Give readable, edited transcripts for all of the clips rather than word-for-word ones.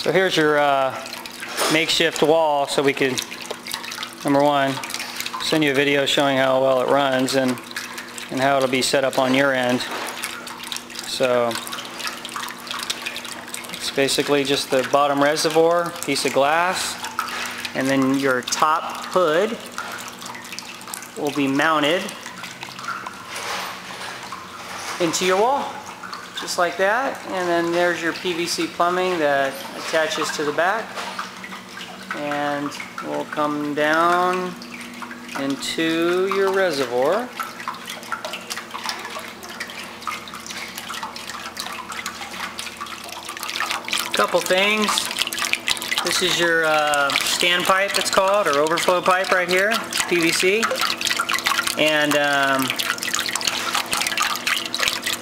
So here's your makeshift wall, so we could, number one, send you a video showing how well it runs and how it'll be set up on your end. So it's basically just the bottom reservoir, piece of glass, and then your top hood will be mounted into your wall, just like that. And then there's your PVC plumbing that attaches to the back and will come down into your reservoir. Couple things. This is your standpipe, it's called, or overflow pipe right here, PVC, and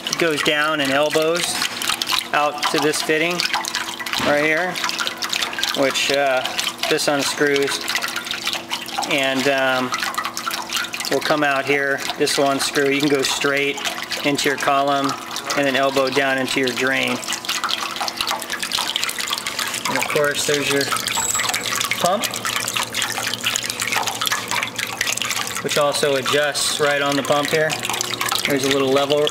it goes down and elbows out to this fitting right here, which this unscrews and will come out here. This will unscrew. You can go straight into your column and then elbow down into your drain. And of course, there's your pump, which also adjusts right on the pump here. There's a little lever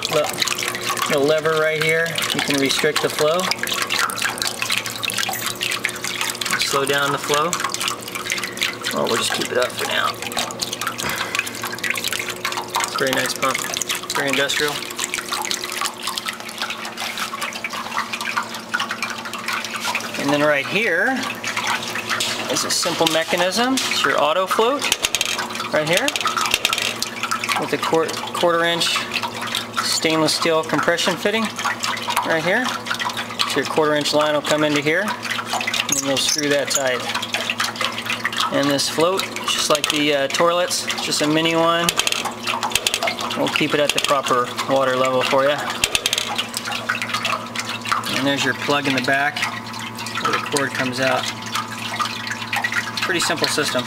right here. You can restrict the flow, slow down the flow. Well, we'll just keep it up for now. It's a very nice pump, very industrial. And then right here is a simple mechanism. It's your auto float right here with a quarter-inch stainless steel compression fitting right here. So your quarter-inch line will come into here, and then you'll screw that tight. And this float, just like the toilets, just a mini one. We'll keep it at the proper water level for you. And there's your plug in the back, where the cord comes out. Pretty simple system.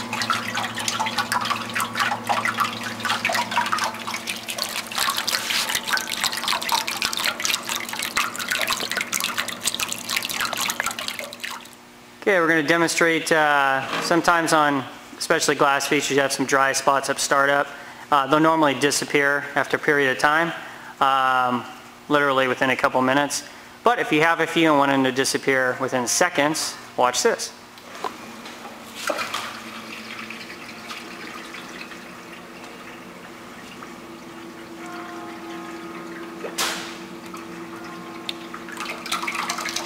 Okay, we're going to demonstrate sometimes on especially glass features you have some dry spots up startup. They'll normally disappear after a period of time, literally within a couple minutes. But if you have a few and want them to disappear within seconds, watch this.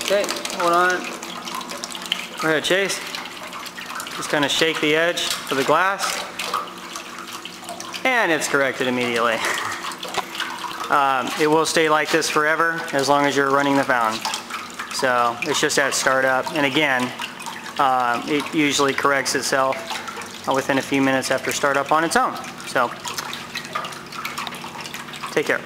Okay, hold on. Go ahead, Chase. Just kind of shake the edge of the glass, and it's corrected immediately. It will stay like this forever as long as you're running the fountain. So it's just at startup, and again, it usually corrects itself within a few minutes after startup on its own. So take care.